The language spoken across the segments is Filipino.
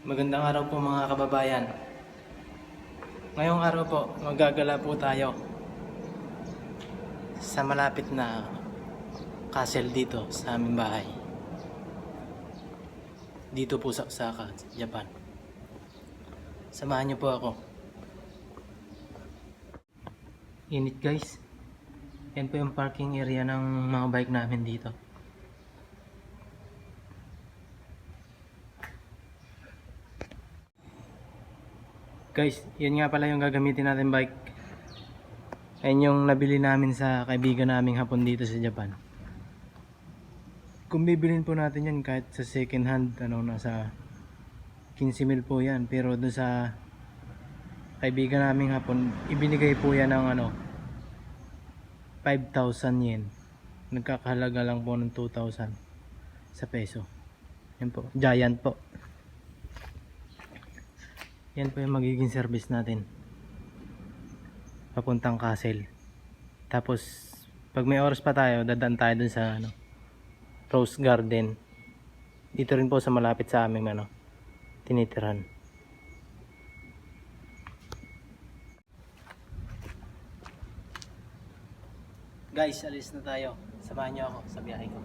Magandang araw po mga kababayan. Ngayong araw po, magagala po tayo sa malapit na castle dito sa aming bahay. Dito po sa Osaka, Japan. Samahan niyo po ako. Init guys. Yan po yung parking area ng mga bike namin dito. Guys, yun nga pala yung gagamitin natin bike. Ayun yung nabili namin sa kaibigan naming Hapon dito sa Japan. Kung bibilin po natin yan kahit sa second hand, nasa 15,000 po yan. Pero doon sa kaibigan naming Hapon, ibinigay po yan ng 5,000 yen. Nagkakahalaga lang po ng 2,000 sa peso. Yan po, giant po. Yan po yung magiging service natin papuntang castle. Tapos pag may oras pa tayo, dadaan tayo dun sa Rose Garden. Dito rin po sa malapit sa aming tinitirahan. Guys, alis na tayo. Samahan niyo ako sa biyahe ko.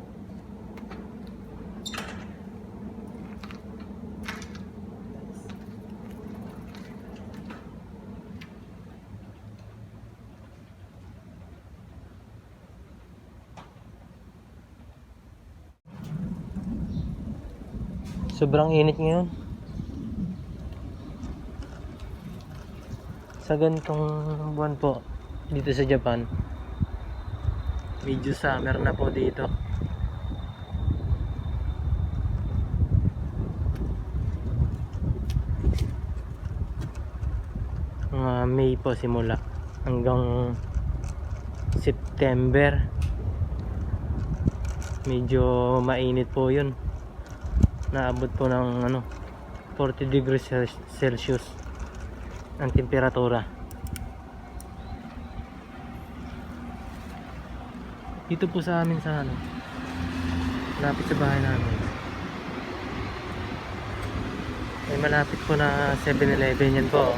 Sobrang init ngayon. Sa ganitong buwan po dito sa Japan, medyo summer na po dito. May po simula hanggang September. Medyo mainit po yun. Naabot po ng 40 degrees Celsius ang temperatura. Dito po sa amin sa malapit sa bahay namin, may malapit po na 7-Eleven. Yan po,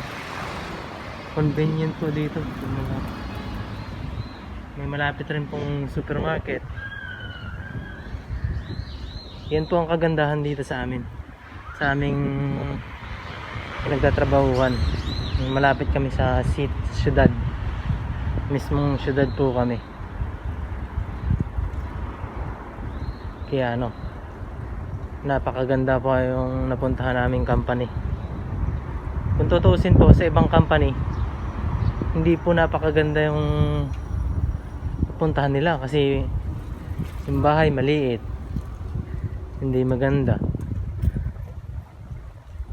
convenient po dito. May malapit rin pong supermarket. Yan po ang kagandahan dito sa amin, sa aming pinagtatrabahuhan. Malapit kami sa syudad, mismong syudad po kami. Kaya napakaganda po yung napuntahan naming company. Kung tutuusin po sa ibang company, hindi po napakaganda yung napuntahan nila kasi yung bahay maliit, hindi maganda.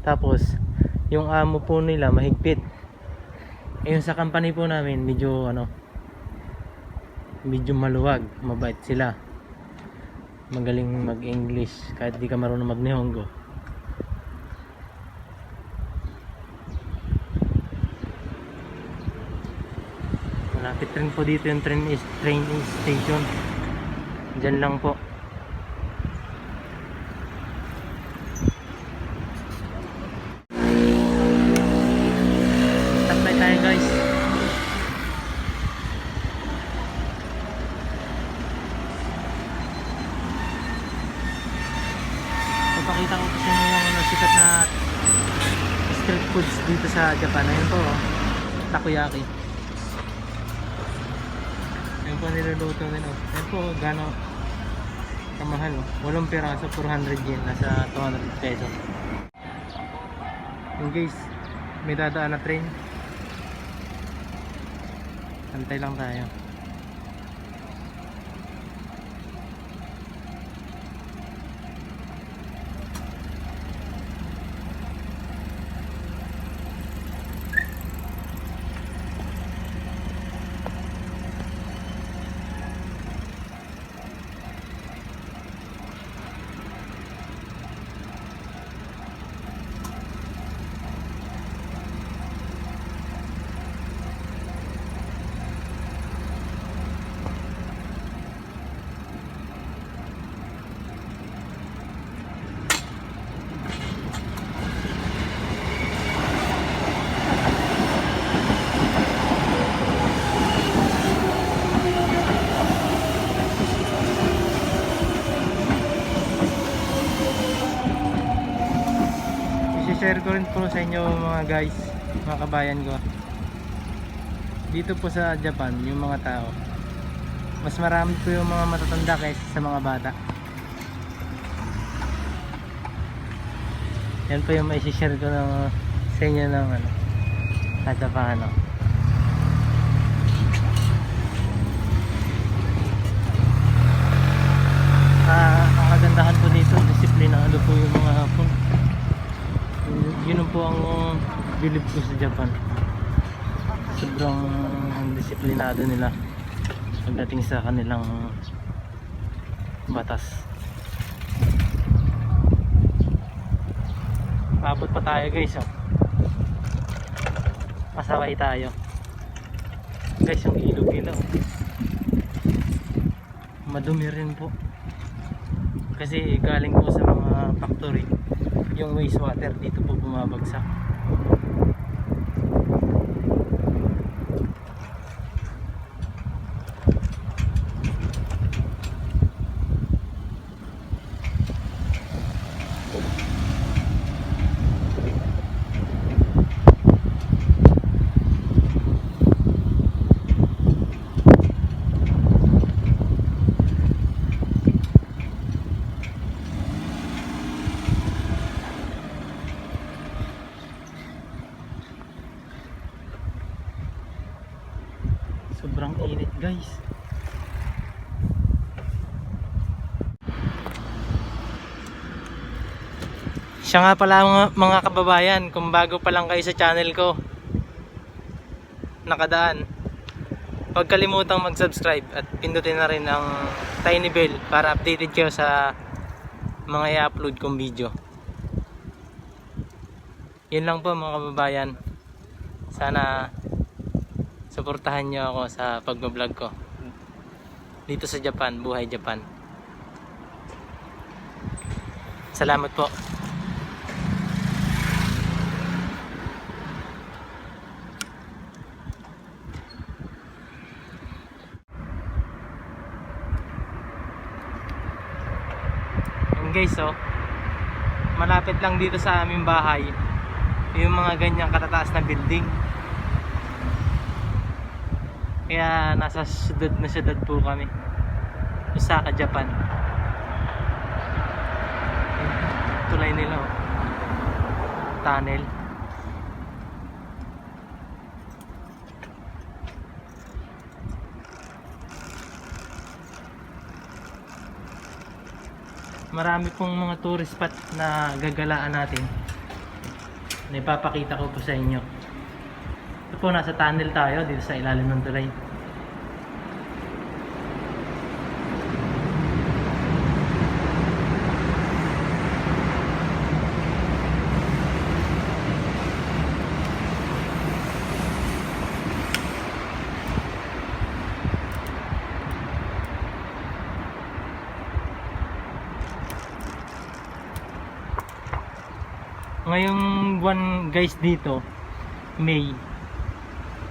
Tapos yung amo po nila mahigpit. Ayun sa company po namin, medyo medyo maluwag, mabait sila. Magaling mag-English kahit di ka marunong mag-Nihongo. Malapit rin po dito yung train station. Diyan lang po. Tampay tayo guys. Papakita ko kasi yung sikat na street foods dito sa Japan. Ayun po, takoyaki. Ayun po niluluto nila. Ayun po, gano'n kamahal. 8 piraso, 400 yen. Nasa 200 pesos. Yung guys, may dadaan na train. Antay lang tayo. share ko rin po sa inyo mga guys, mga kabayan ko. Dito po sa Japan, yung mga tao, mas marami po yung mga matatanda kaysa sa mga bata. Yan po yung may share ko sa inyo ng kada paano. Ang kagandahan po dito, disiplinado po yung mga hapon. Yun po ang bilib ko sa Japan. Sobrang disiplinado nila pagdating sa kanilang batas. Abot pa tayo guys, oh. Pasaway tayo guys. Yung ilog nila, oh, madumi rin po kasi galing po sa mga factory. Yung wastewater dito po bumabagsak. Sobrang init guys. Siya nga pala mga kababayan, kung bago pa lang kayo sa channel ko, nakadaan, huwag kalimutang mag-subscribe at pindutin na rin ang tiny bell para updated kayo sa mga i-upload kong video. Yun lang po mga kababayan. Sana suportahan nyo ako sa pagbablog ko dito sa Japan, buhay Japan. Salamat po. And guys, oh, malapit lang dito sa aming bahay yung mga ganyang katataas na building. Kaya nasa syudad po kami, Osaka, Japan. Tulay nila, oh. Tunnel. Marami pong mga tourist spot na gagalaan natin na ipapakita ko po sa inyo. Ito po, nasa tunnel tayo dito sa ilalim ng tulay. Ngayong buwan guys dito, May,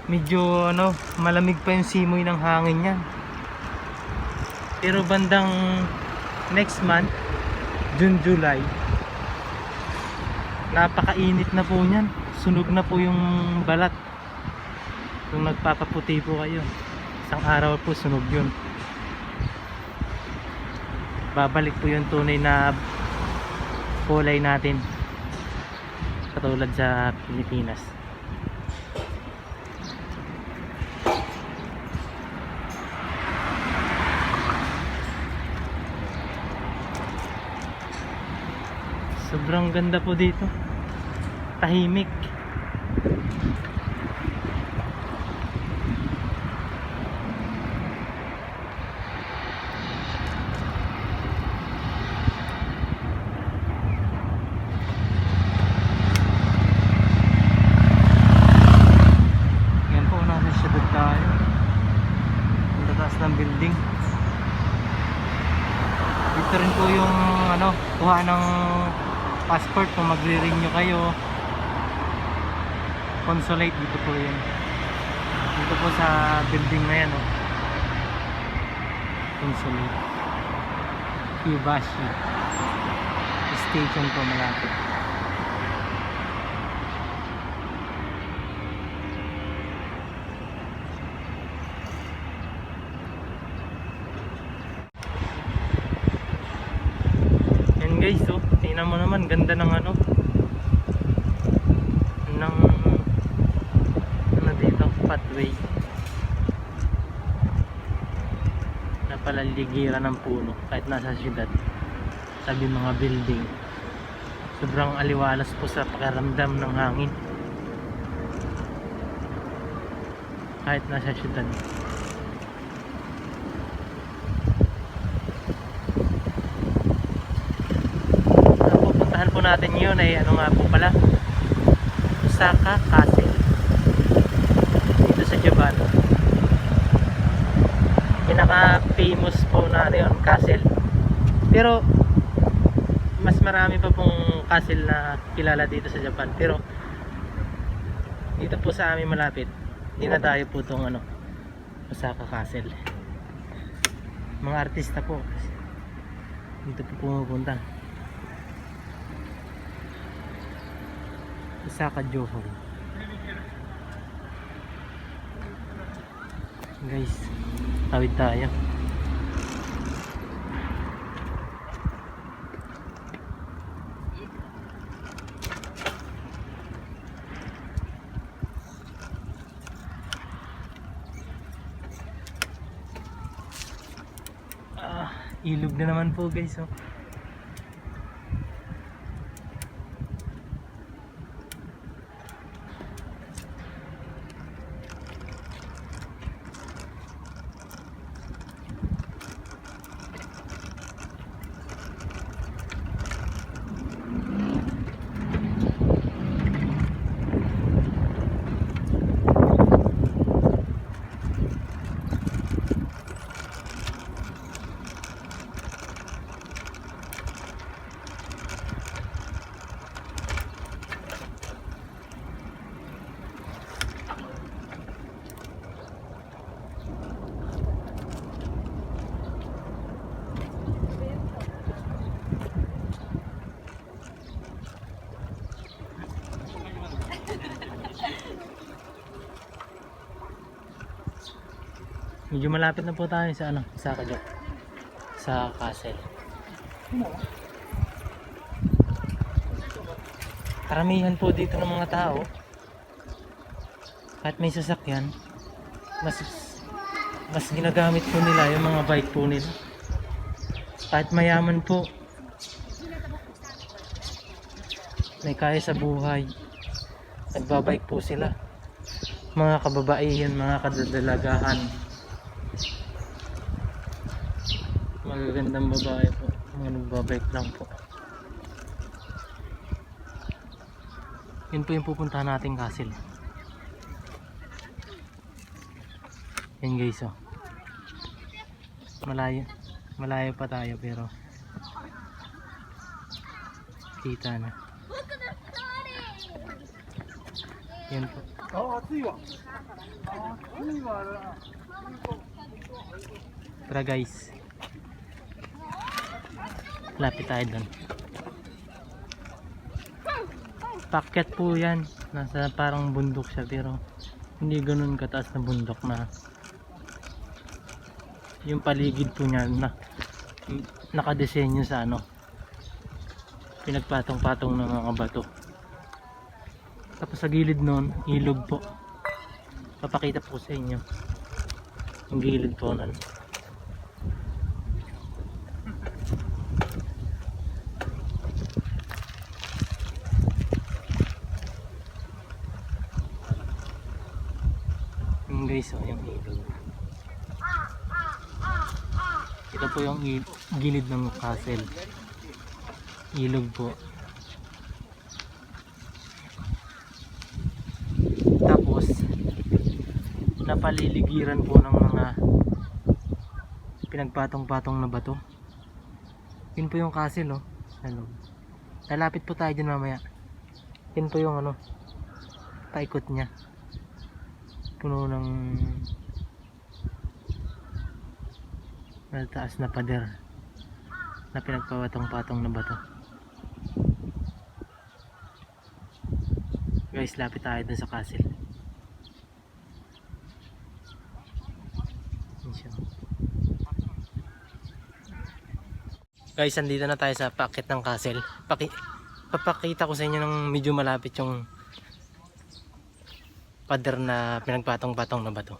medyo malamig pa yung simoy ng hangin niyan. Pero bandang next month, June, July, napakainit na po niyan. Sunog na po yung balat. Kung nagpapaputi po kayo, isang araw po sunog yun. Babalik po yung tunay na kulay natin, katulad sa Pilipinas. Sobrang ganda po dito, tahimik. Ng building. Dito rin po yung kuha ng passport kung magre-renew kayo. Consulate dito po yun. Dito po sa building na yan, Consulate Kyobashi Station po malapit. guys, oh. Tingnan mo naman, ganda ng ano dito, pathway. Napalaligiran ng puno kahit nasa syudad. Sabi mga building. Sobrang aliwalas po sa pakiramdam ng hangin. Kahit nasa syudad. Pupuntahan po natin yun ay ano nga po pala, Osaka Castle dito sa Japan. Pinaka famous po na yun, castle. Pero mas marami pa pong castle na kilala dito sa Japan. Pero dito po sa amin malapit, dinadayo po itong ano, Osaka Castle. Mga artista po dito po pumupunta. Osaka Johor. Guys, tawid tayo. Ilog na naman po guys, oh. Medyo malapit na po tayo sa ano, sa castle. Karamihan po dito ng mga tao, kahit may sasakyan, mas ginagamit po nila yung mga bike po nila. Kahit mayaman po, may kaya sa buhay, nagbabike po sila. Mga kababaihan, mga kadadalagahan, magagandang babae po, mga nagbabike lang po. Yun po yung pupuntahan nating castle. Yan guys, oh. Malayo pa tayo pero kita na. Yan po. Tara guys, lapit tayo doon. Pakyat po yan, nasa parang bundok siya pero hindi ganun kataas na bundok na yung paligid po niya na nakadesenyo sa ano, pinagpatong-patong ng mga bato. Tapos sa gilid nun, ilog po. Papakita po sa inyo yung gilid po nun. Guys, oh, yung ilog. Ito po yung gilid ng castle. Ilog po. Tapos napaliligiran po ng mga pinagpatong-patong na bato. Yun po yung castle, oh. Ano? Lalapit po tayo dyan mamaya. Yun po yung ano, paikot niya. Puno ng mataas na pader na pinagpawatong-patong na bato. Guys, lapit tayo dun sa castle. Guys, andito na tayo sa paakyat ng castle. Papakita ko sa inyo ng medyo malapit yung pader na pinagpatong-patong na bato.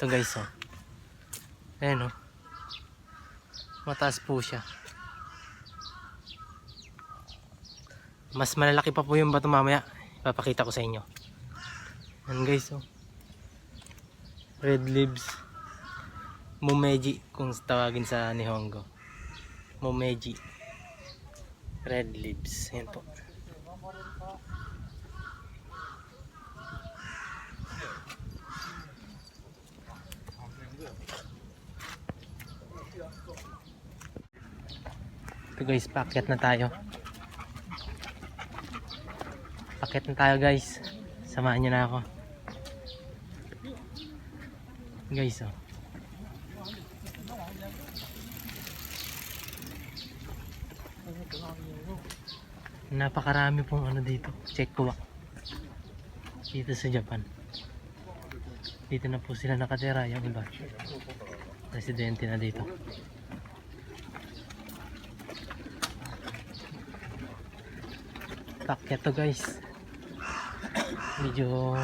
Ito guys, oh. Ayan, oh. Mataas po siya. Mas malalaki pa po yung bato mamaya. Papakita ko sa inyo. Ayan guys, oh. Red leaves. Mumeji kung tawagin sa Nihongo. Mumeji. Red leaves. Ayan po. Ito guys, paakyat na tayo. Paakyat na tayo guys. Samahan nyo na ako. Guys, oh. Napakarami pong ano dito, chekwak dito sa Japan. Dito na po sila nakatira, yung iba residente na dito. Pakyat to guys, medyo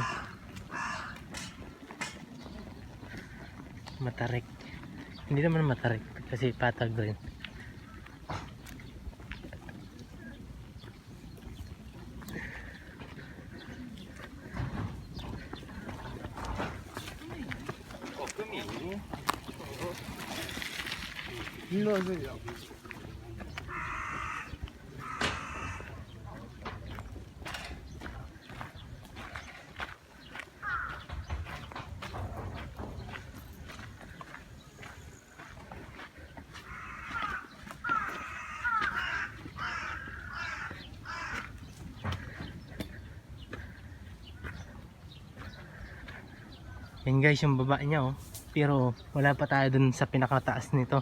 matarik, hindi naman matarik kasi patag rin. Yan guys yung baba niya, oh. Pero wala pa tayo dun sa pinakataas nito.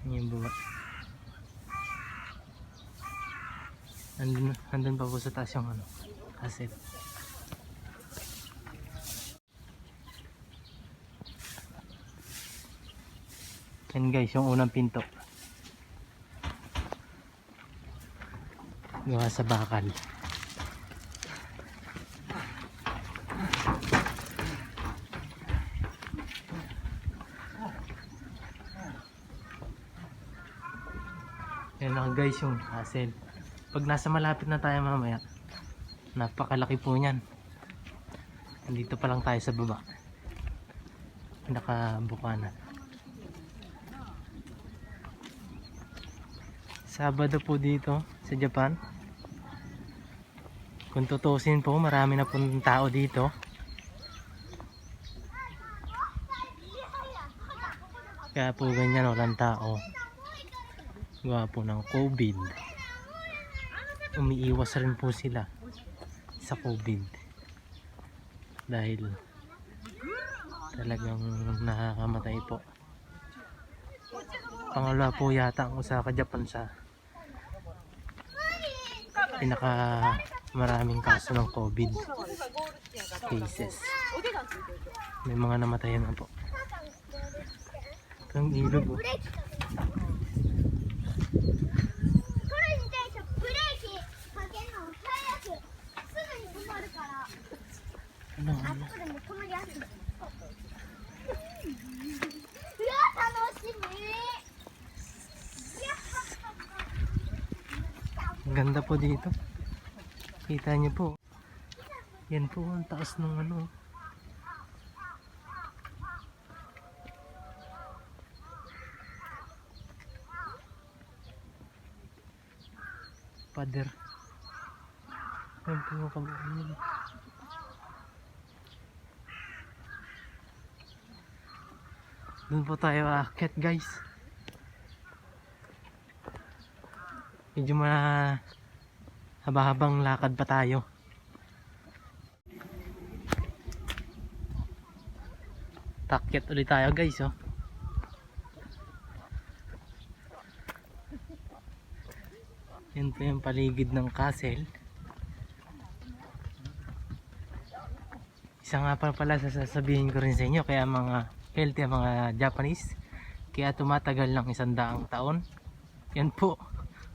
Yan yung baba. Andun pa po sa taas yung ano, asset. Yan guys yung unang pinto. Gawa sa bakal. Yan lang guys yung castle. Pag nasa malapit na tayo mamaya, napakalaki po niyan. Nandito pa lang tayo sa baba. Nakabuka na. Sabado po dito sa Japan. Kung tutusin po, marami na pong tao dito. Kaya po ganyan, walang tao. Gawa po ng COVID. Umiiwas rin po sila sa COVID. Dahil talagang nakakamatay po. Pangalawa po yata ang Osaka, Japan sa pinaka maraming kaso ng COVID cases. May mga namatayan na po. Ito ang ilog, oh. Ano? Ganda po dito. Kita niyo po. Yan po ang taas ng ano. Pader. Yan po ang pag-uwi. Doon po tayo aakyat guys. Medyo haba-habang lakad pa tayo. Takyat ulit tayo guys, oh. Yan po yung paligid ng castle. Isa nga pala sasabihin ko rin sa inyo, kaya mga healthy mga Japanese, Kaya tumatagal ng 100 taon. Yan po,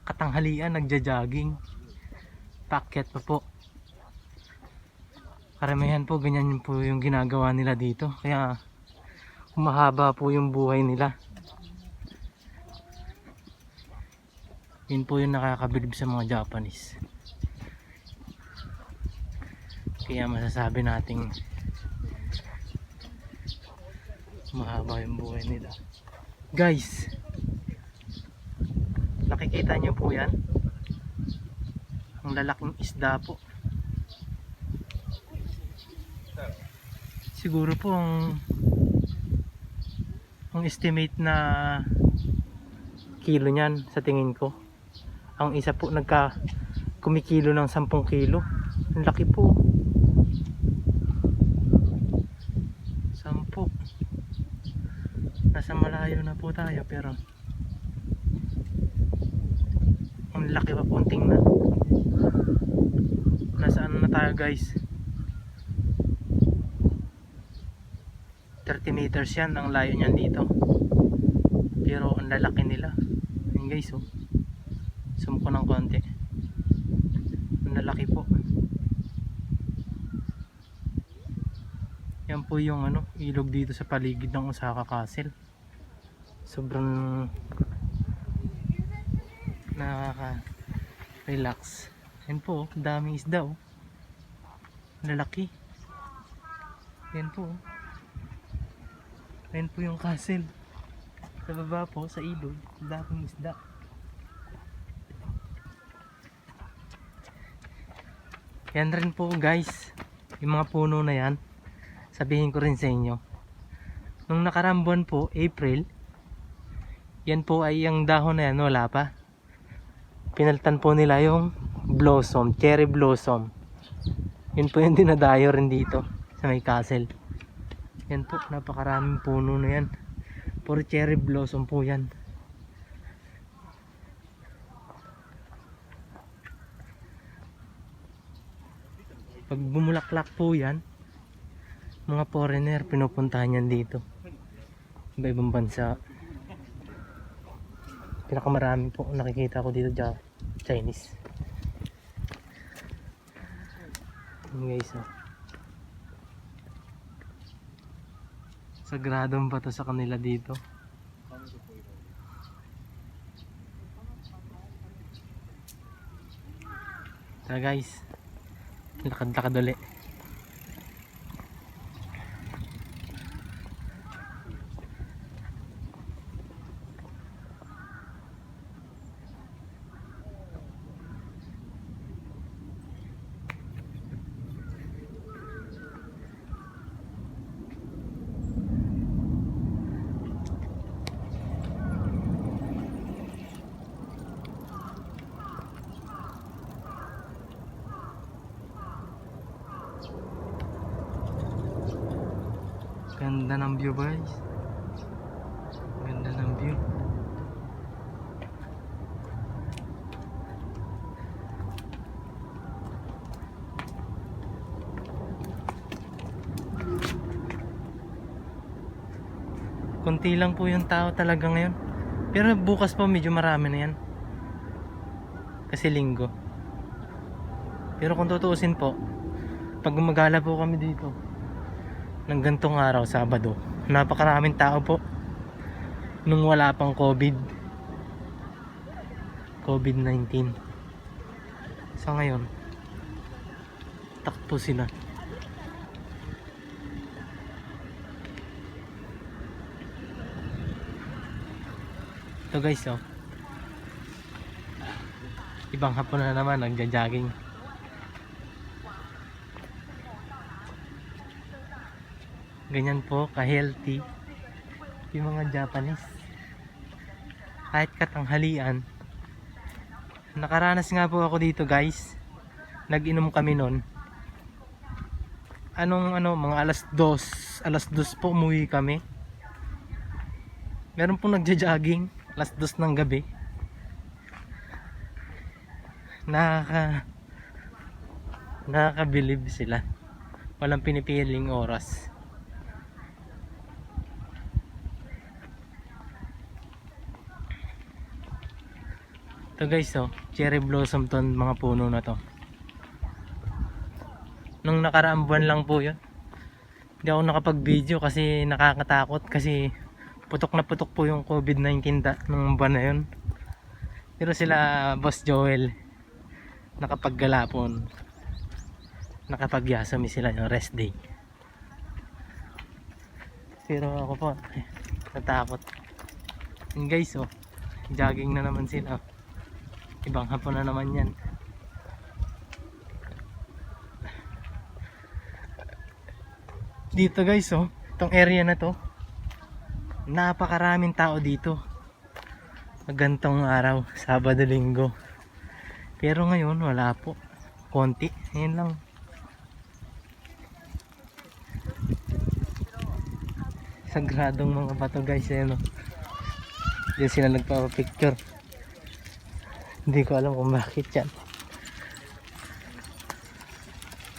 katanghalian nagja-jogging. Paakyat pa po. Karamihan po ganyan po yung ginagawa nila dito. Kaya humahaba po yung buhay nila. Yun po yung nakakabilib sa mga Japanese. Kaya masasabi nating mahaba yung buhay nila. Guys, nakikita nyo po yan? Ang lalaking isda po. Siguro po ang estimate na kilo niyan sa tingin ko. Ang isa po kumikilo ng 10 kilo. Ang laki po. 10. Nasa malayo na po tayo pero ang laki pa po tingnan. Nasa ano na tayo guys? 30 meters yan ang layo niyan dito. Pero ang lalaki nila. Ayun guys oh. Zoom ko ng konti. Ang lalaki po. Yan po yung ilog dito sa paligid ng Osaka Castle. Sobrang nakaka-relax. Yan po, daming isda oh. Lalaki. Yan po. Yan po yung castle. Sa baba po, sa ilog, daming isda. Yan rin po guys, yung mga puno na yan, sabihin ko rin sa inyo. Nung nakaraang buwan po, April, yan po ay yung dahon na yan, wala pa. Pinaltan po nila yung blossom, cherry blossom. Yun po yung dinadayo rin dito sa may castle. Yan po, napakaraming puno na yan. Puro cherry blossom po yan. Pag bumulaklak po yan, mga foreigner pinupuntahan yan dito. Iba-ibang bansa. Pinakamarami po nakikita ko dito Chinese. Yun guys oh. Sagradong ba to sa kanila dito? Tara guys, lakad-lakad ulit. Ganda ng view guys. Ganda ng view. Konti lang po yung tao talaga ngayon. Pero bukas po medyo marami na yan. Kasi linggo. Pero kung tutuusin po, pag gumagala po kami dito ng gantong araw, Sabado, napakaraming tao po. Nung wala pang COVID-19. So ngayon, takpo sila. Ito guys oh. Ibang hapon na naman nagja-jogging. Ganyan po ka-healthy yung mga Japanese. Kahit katanghalian. Nakaranas nga po ako dito guys. Nag-inom kami nun. Mga alas 2 po umuwi kami. Meron pong nagja-jogging alas 2 ng gabi. Nakakabilib sila. Walang pinipiling oras. Ito guys, oh, cherry blossom to, mga puno na to. Nung nakaraang buwan lang po yun. Hindi ako nakapag-video kasi nakakatakot, kasi putok na putok po yung COVID-19 nung buwan na yun. Pero sila Boss Joel nakapaggalapon, nakapagyasami sila yung rest day. Pero ako po natakot. And guys, oh, jogging na naman sila. Ibang hapon na naman yan. Dito guys, oh, itong area na to, napakaraming tao dito gantong araw, Sabado, Linggo. Pero ngayon wala po, konti, ayun lang. Sagradong mga bato guys, ayun, oh. Diyan sila nagpapapicture. Hindi ko alam kung bakit yan.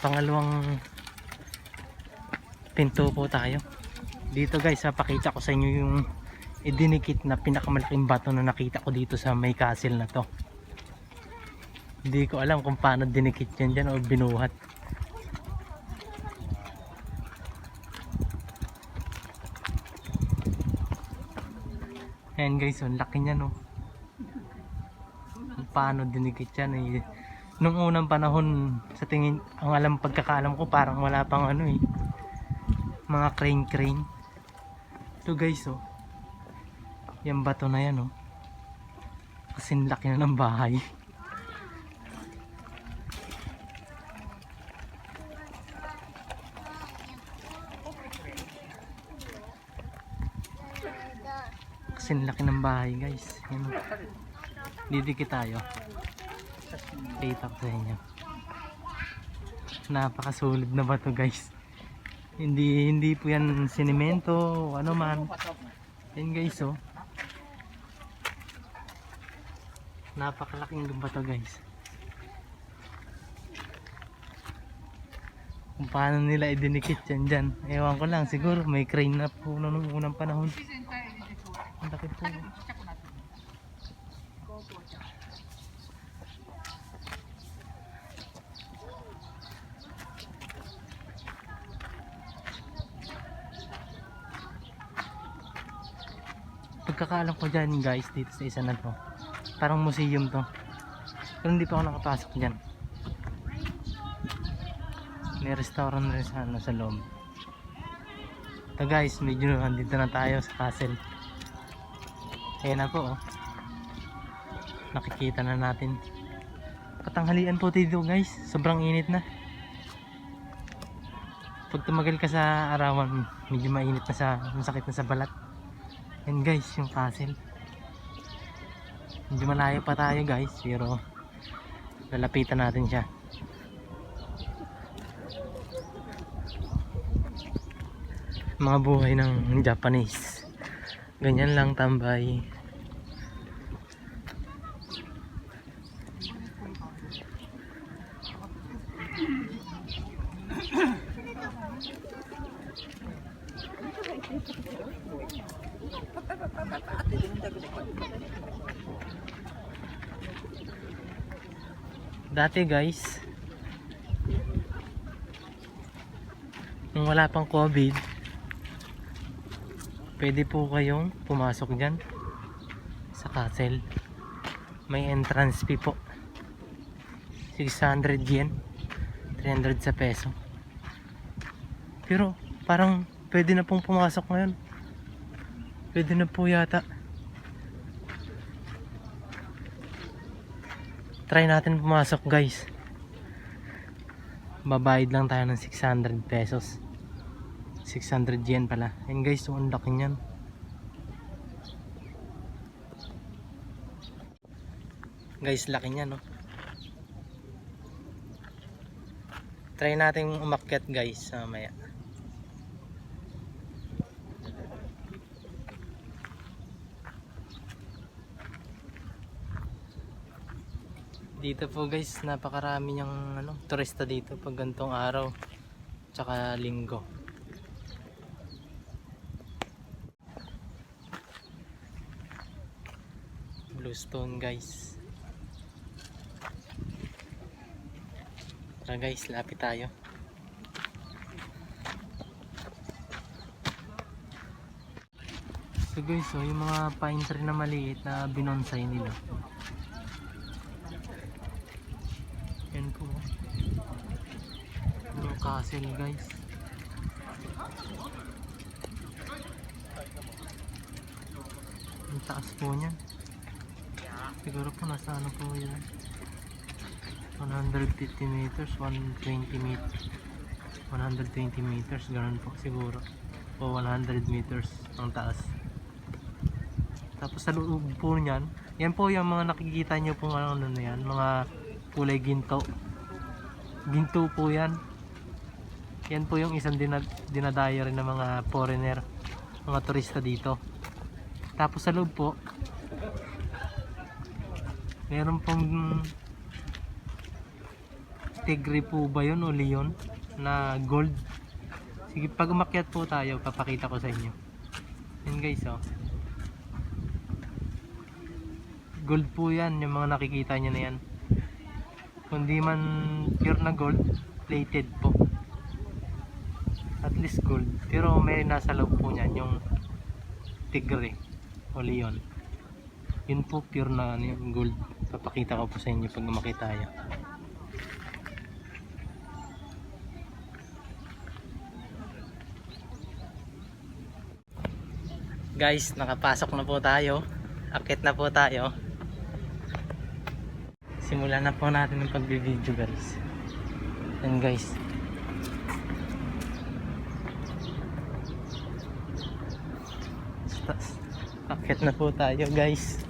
Pangalawang pinto po tayo dito guys. Papakita ko sa inyo yung idinikit na pinakamalaking bato na nakita ko dito sa may castle na to. Hindi ko alam kung paano dinikit yan dyan o binuhat. Ayan guys, ang laki niya, no. Paano dinikit yan eh. Nung unang panahon, sa tingin, ang pagkakaalam ko, parang wala pang ano eh, mga crane. Ito guys, oh, yung bato na yan, oh, kasing laki na ng bahay. Kasing laki ng bahay guys. Yan, oh. Didikit tayo, kita ko sa inyo. Napakasulid na bato guys. Hindi po yan sinemento o ano man. Yan guys, oh, napakalaking bato guys. Kung paano nila idinikit yan dyan, ewan ko lang, siguro may crane na po nung unang panahon. Ang laki po. Pagkakaalam ko dyan guys, dito sa isa na to, parang museum to, pero hindi pa ako nakapasok dyan. May restaurant na sa loob. Ito guys, medyo nandito na tayo sa castle. Ayan na po, oh, nakikita na natin. Katanghalian po dito guys, sobrang init na. Pag tumagal ka sa arawan, medyo mainit na, masakit na sa balat. Yan guys, yung castle. Medyo malayo pa tayo guys, pero lalapitan natin siya. Mga buhay ng Japanese, ganyan lang, tambay. Dati guys, nung wala pang COVID, pwede po kayong pumasok dyan sa castle. May entrance fee po, 600 yen, 300 sa peso. Pero parang pwede na pong pumasok ngayon. Pwede na po yata. Try natin pumasok guys. Babayad lang tayo ng 600 pesos. 600 yen pala. And guys, so ang laki niyan. Guys, laki niyan, no. Try natin umakyat guys mamaya. Dito po guys, napakarami niyang turista dito pag gantong araw tsaka linggo. Bluestone guys. Tara guys, lapit tayo. So guys, so yung mga pine tree na maliit na binonsai nila. Yan po. Yung castle guys. Ang taas po niyan. Siguro po nasa ano po yan. 150 meters, 120 meters. 120 meters, ganun po siguro. O 100 meters ang taas. Tapos sa loob po niyan, yan po yung mga nakikita nyo pong ano na yan, mga kulay ginto. Ginto po yan. Yan po yung isang dinadayo rin ng mga foreigner, mga turista dito. Tapos sa loob po, meron pong tigre po ba yun o leon na gold. Sige, pag umakyat po tayo, papakita ko sa inyo. Yan guys, oh. Gold po yan, yung mga nakikita nyo na yan. Kung di man pure na gold, plated po. At least gold. Pero may nasa loob po niyan, yung tigre o leon. Yun po pure na ano, yung gold. Papakita ko po sa inyo pag makita tayo. Guys, nakapasok na po tayo. Akit na po tayo. Simulan na po natin ang pagbi-video guys. Yan guys. Akit na po tayo guys.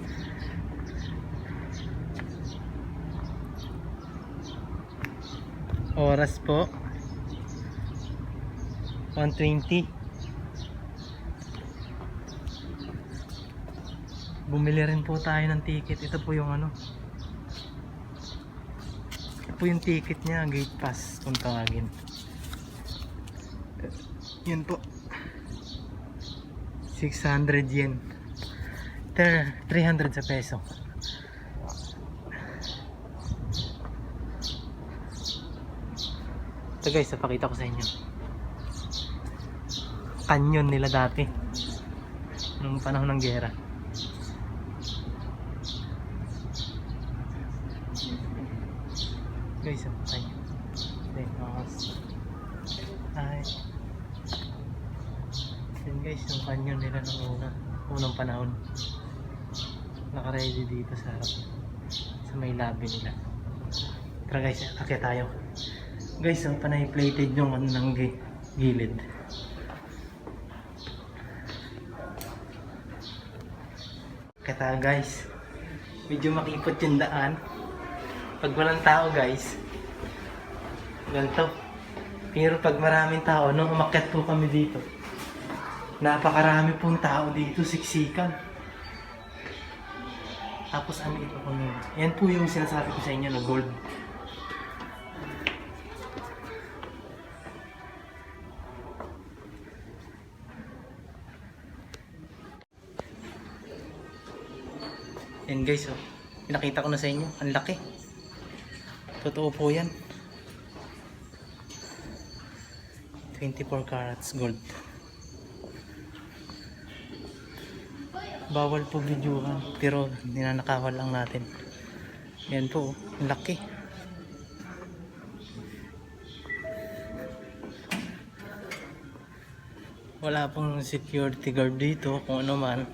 Oras po 1:20. Bumili rin po tayo ng ticket. Ito po yung ano, ito po yung ticket niya, gate pass kung tawagin. Yun po, 600 yen, 300 sa peso. Ito guys, napakita ko sa inyo canyon nila dati nung panahon ng gera. Guys, ay yun guys, yung canyon nila ng unang panahon, naka-ready dito sa harap, sa may labi nila. Tara guys, akit tayo guys. Ang panay plated yung ano ng gilid. Akit tayo guys. Medyo makipot yung daan pag walang tao guys, ganito. Pero pag maraming tao, nung umakyat po kami dito, napakarami pong tao dito, siksikan. Tapos ano ito po nyo, yan po yung sinasabi ko sa inyo na gold. Yan guys, oh, pinakita ko na sa inyo, ang laki. Totoo po yan. 24 carats gold. Bawal po videohan, pero ninanakawal lang natin. Yan po, laki. Wala pong security guard dito, kung ano man.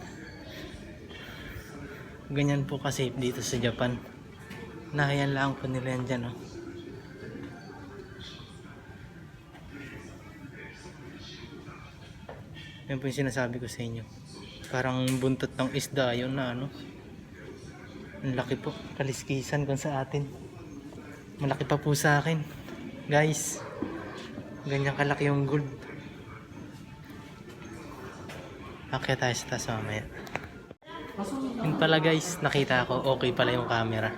Ganyan po kasi dito sa Japan. Nahayan lang po nila yan dyan, oh. Yan po yung sinasabi ko sa inyo. Parang buntot ng isda yun na ano. Ang laki po. Kaliskisan kung sa atin. Malaki pa po sa akin. Guys, ganyan kalaki yung gold. Akya tayo sa taas mamaya. Yun pala guys, nakita ko okay pala yung camera.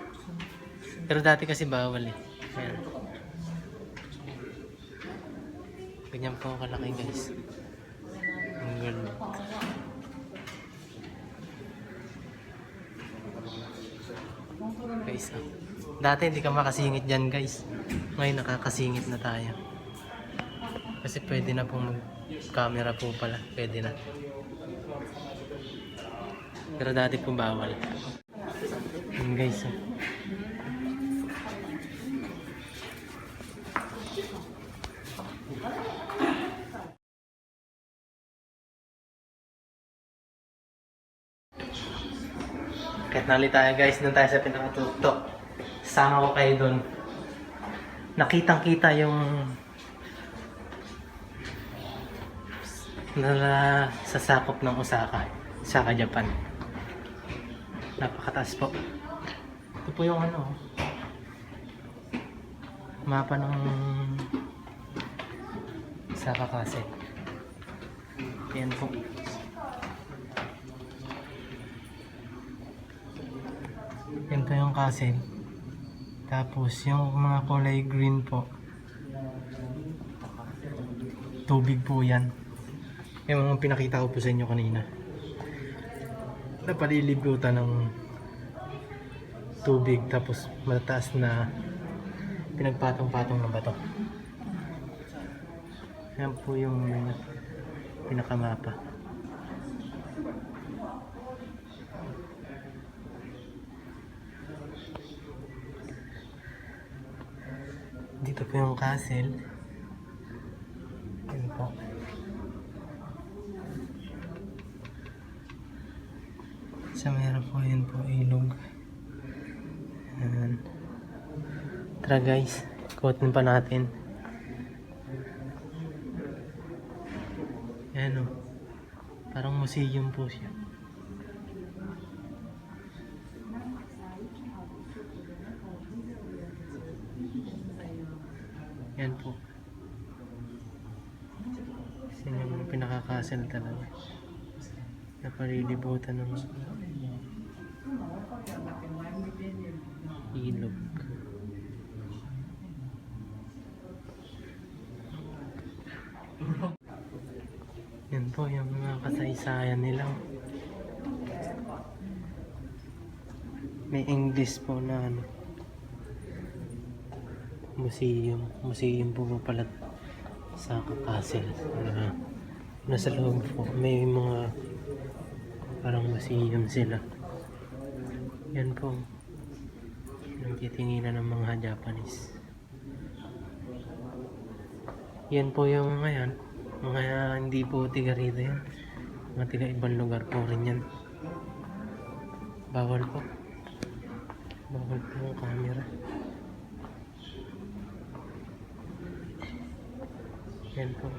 Pero dati kasi bawal eh. Ayan. Ganyan po kalaki guys. Ang gold. Guys, dati hindi ka makasingit dyan guys. Ngayon nakakasingit na tayo. Kasi pwede na pong mag-camera po pala. Pwede na. Pero dati po bawal. Yun guys. Kahit nali tayo guys, doon tayo sa pinakatuktok. Sama ko kayo doon. Nakitang-kita yung sa sakop ng Osaka, Japan. Napakataas po. Ito po yung mapa ng Osaka Castle. Yan po. Yan po yung castle. Tapos yung mga kulay green po, tubig po yan. Yung mga pinakita ko po sa inyo kanina. Napalilibutan ng tubig, tapos mataas na pinagpatong-patong ng bato. Yan po yung pinakamapa. Dito po yung castle. Yan po. Sa meron po yun po ilog. Yan. Tara guys, ikutin pa natin. Yan o. Parang museum po siya. Yan po. Kasi yung pinaka-castle talaga. Napalilibutan ng ilog. Yan po yung mga kasaysayan nila. May English po na museum po pala sa Castle. Nasa loob po may mga parang museum sila. Yan po nagtitinginan ng mga Japanese. Yan po yung ngayon mga hindi po tiga rito yan, mga tiga ibang lugar po rin yan. Bawal po yung camera. Yan po.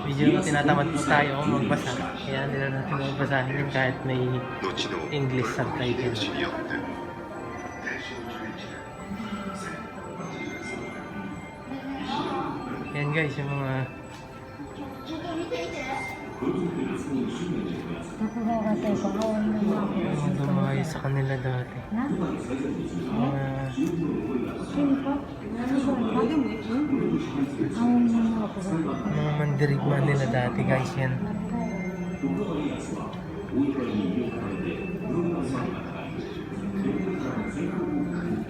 Medyo tinatamad po tayo magbasa. Kaya hindi na natin magbasahin yun kahit may English subtitle. Yan guys, yung mga dumayo sa kanila dati. Mga mandirigma nila dati guys yan.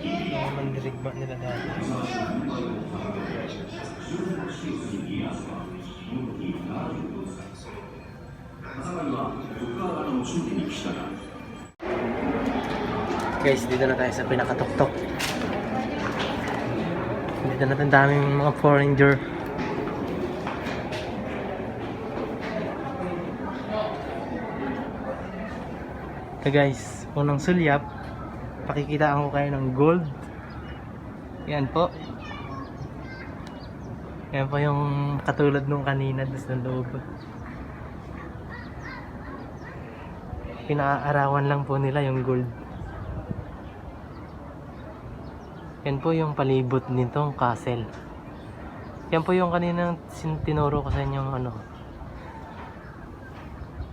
Mga mandirigma nila dati. Guys, dito na tayo sa pinakatuktok. Dito natin daming mga foreigner. So guys, unang sulyap, pakikitaan ko kayo ng gold. Yan po. Yan po yung katulad nung kanina doon sa loob. Pinaarawan lang po nila yung gold. Yan po yung palibot nitong castle. Yan po yung kaninang tinuro ko sa inyong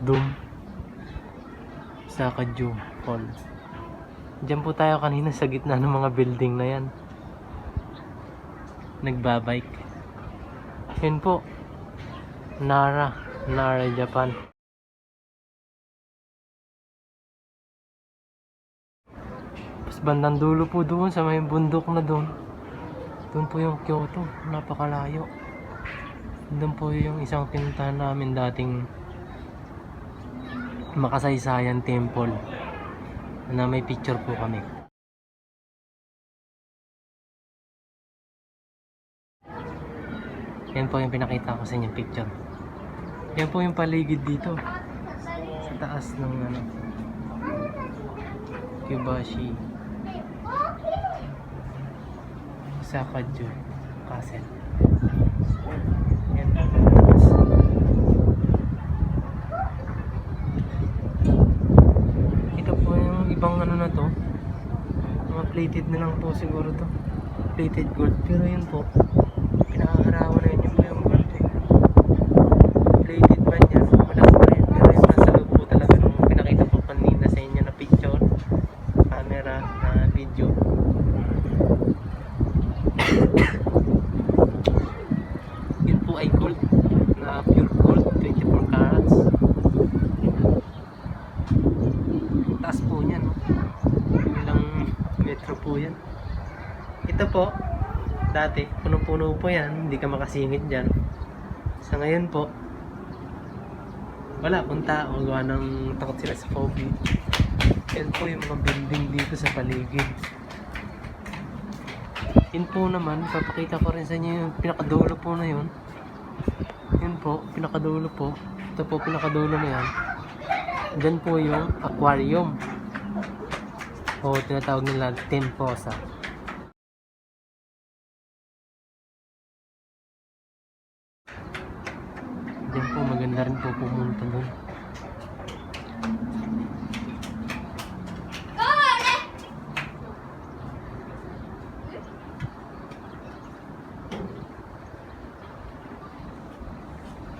Dome sa Kaju Hall. Diyan po tayo kanina sa gitna ng mga building na yan. Nagbabike. Yan po. Nara, Japan. Tapos bandang dulo po doon sa may bundok na doon. Doon po yung Kyoto, napakalayo. Doon po yung isang pinuntahan namin dating makasaysayan temple na may picture po kami. Yan po yung pinakita ko sa inyo picture. Yan po yung paligid dito sa taas ng Kyobashi Osaka-ju Castle. Yan po sa taas. Ito po yung ibang na to, mga plated na lang po siguro to, plated gold, pero yun po pinakakarawan na yun yung gold plated man yan, malaki pa yun, pero yung nasa loob po talaga nung pinakita po kanina sa inyo na picture, camera, na video. Yun po ay gold, na pure gold, 24 carats. Taas po yan, ilang metro po yan. Ito po, dati puno-puno po yan, hindi ka makasingit dyan. Sa ngayon po, wala pong tao, gawa ng takot sila sa phobia. Yan po yung mga building dito sa paligid. Yun po naman, papakita ko rin sa inyo yung pinakadulo po na yun. Yun po, pinakadulo po. Ito po, pinakadulo na yan. Diyan po yung aquarium, o tinatawag nila Temposa. Diyan po, maganda rin po pumunta doon.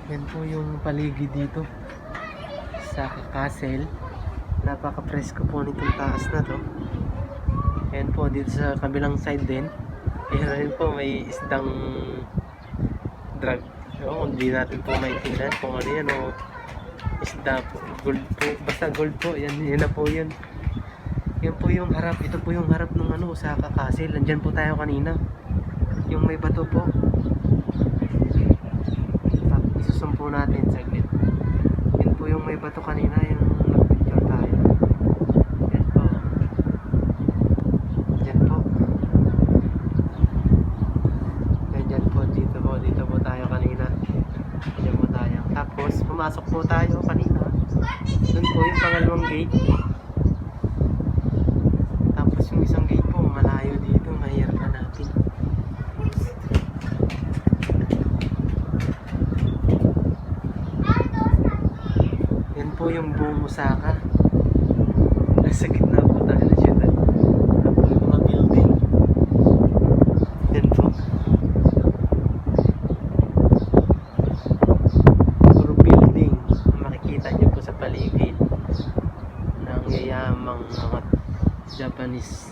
Yan po yung paligid dito sa castle. Napaka-presko po nitong taas na to. Yan po, dito sa kabilang side din, yan po may isdang drag. Hindi natin po maintindihan kung ano yan, o isda po, gold po, basta gold po, yan na po yun. Yan po yung harap, ito po yung harap ng Osaka Castle. Nandyan po tayo kanina, yung may bato po. Isusumpo natin saglit. Yan po yung may bato kanina, yung nag-picture tayo. Yan po. Yan po. Yan po, dito po tayo kanina. Yan po tayo. Tapos, pumasok po tayo kanina. Doon po yung pangalawang gate. Tapos yung isang gate po, malayo dito. Mahirap hanapin. Yan po yung buong Osaka. Nasa gitna po tayo na syudad. Tapos yung mga building. Yan po. Puro building. Makikita nyo po sa paligid ng yayamang mga Japanese.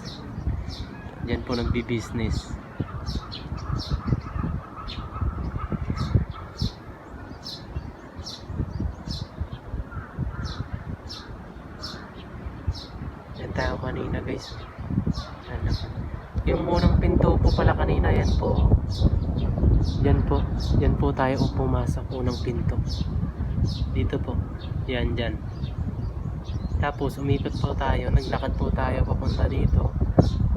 Yan po nagbi-business. Yan tayo kanina guys. Ano? Yung unang pinto po pala kanina, yan po. Yan po. Yan po tayo pumasok, unang pinto. Dito po. Yan, dyan. Tapos umikot po tayo, naglakad po tayo papunta dito.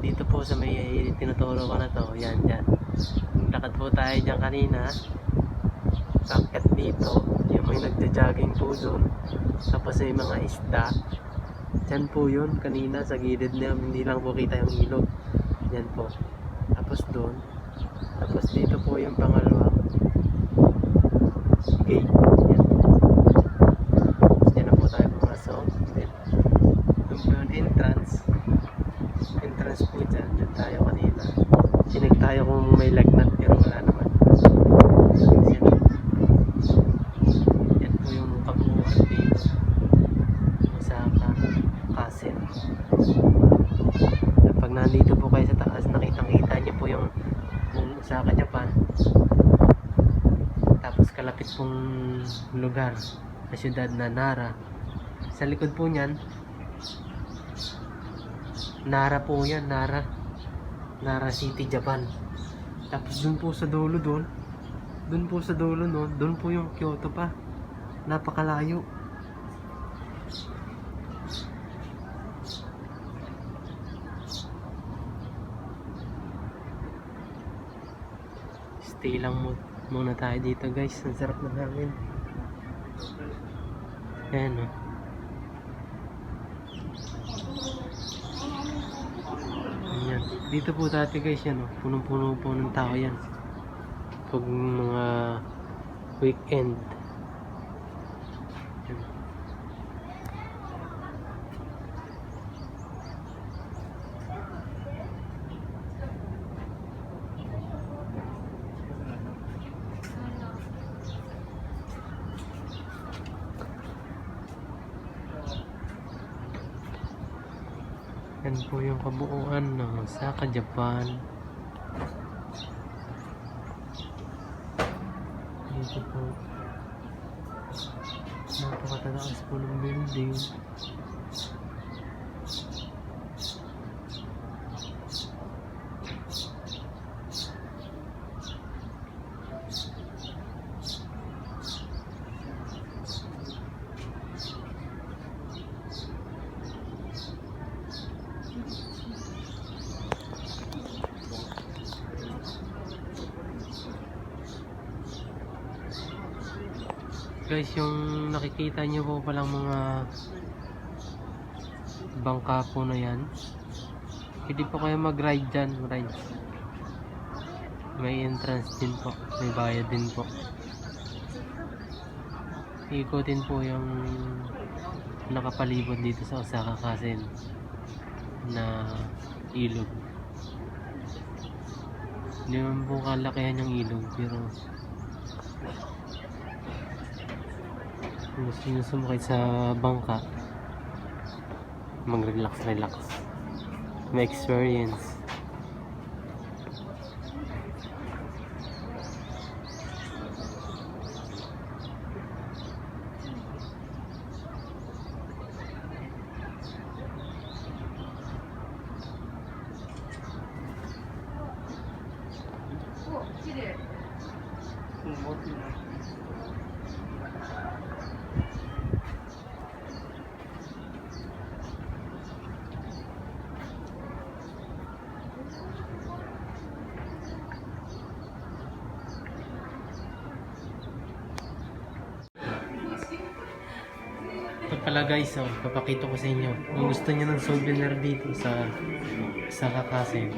Dito po sa may tinuturo ko na to. Yan, dyan. Naglakad po tayo dyan kanina. Bakit dito? Yung may nagja-jogging po doon. Tapos may mga isda. Yan po yun, kanina sa gilid niya, hindi lang po kita yung ilog. Yan po. Tapos doon. Tapos dito po yung pangalawang gate. Yan po. Yan na po tayo pumasok. Doon po yung entrance. Entrance po dyan. Dyan tayo kanina. Sinig tayo kung may lagnat, pero wala naman. Yan. Yan po yung kabuuan dito. Osaka Castle. Pag nandito po kayo sa taas, nakitang-kita niyo po yung Osaka, Japan. Tapos kalapit pong lugar na syudad na Nara. Sa likod po niyan, Nara po yan, Nara. Nara City, Japan. Tapos dun po sa dulo dun. Dun po sa dulo no, dun po yung Kyoto pa. Napakalayo. Stay lang muna tayo dito guys. Ang sarap na hangin. Ayan o. Ayan. Dito po dati guys yan o. Punong-puno po ng tao yan. Pag mga weekend. Ayan. Yan po yung kabuuan ng Osaka, Japan. Dito po. Napakatataas po ng building. Guys, yung nakikita nyo po palang mga bangka po na yan, hindi po kayo mag-ride dyan, ride. May entrance din po, may bayad din po. Ikutin po yung nakapalibot dito sa Osaka Castle na ilog. Hindi man po kalakihan yung ilog, pero kung gusto nyo sumakay sa bangka, mag-relax, may experience. Ito pala guys, papakita ko sa inyo. Kung gusto niyo ng souvenir dito sa Castle,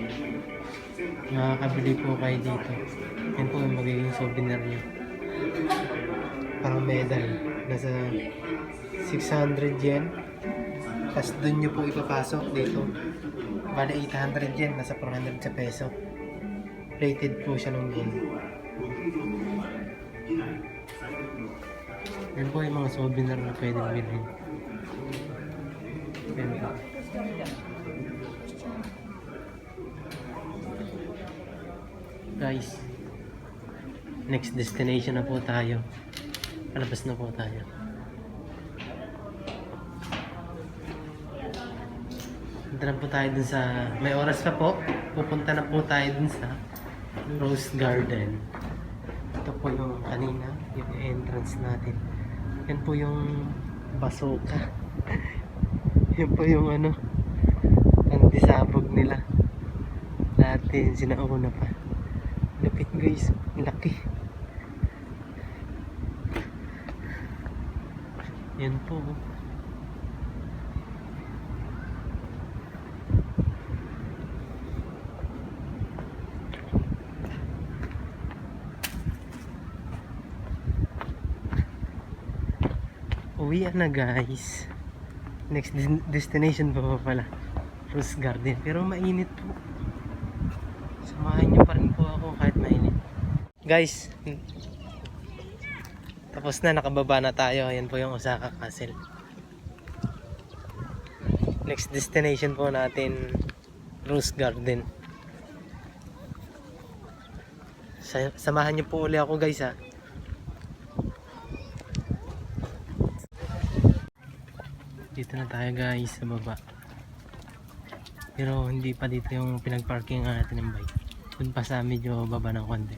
makakabili po kayo dito. Yan po yung magiging souvenir niyo. Parang medal. Nasa 600 yen. Tapos dun nyo po ipapasok dito. Bali 800 yen. Nasa 400 sa peso. Rated po siya ng gold. Yan po yung mga souvenir na pwedeng bilhin. Yan po. Guys, next destination na po tayo. Palabas na po tayo. Punta na po tayo dun sa... May oras pa po. Pupunta na po tayo dun sa Rose Garden. Ito po yung kanina, yung entrance natin. Yan po yung Basoka. Yan po yung ano, ang disabog nila. Dati sinauna pa. Lapit guys, laki. Yan po. Uwi na guys. Next destination pa pala, Rose Garden. Pero mainit po. Samahan nyo pa rin po ako kahit mainit. Guys, tapos na, nakababa na tayo. Ayan po yung Osaka Castle. Next destination po natin, Rose Garden. Samahan nyo po uli ako guys ha. Dito na tayo guys sa baba. Pero hindi pa dito yung pinagparkingan natin ng bike. Dun pa sa medyo baba ng konti.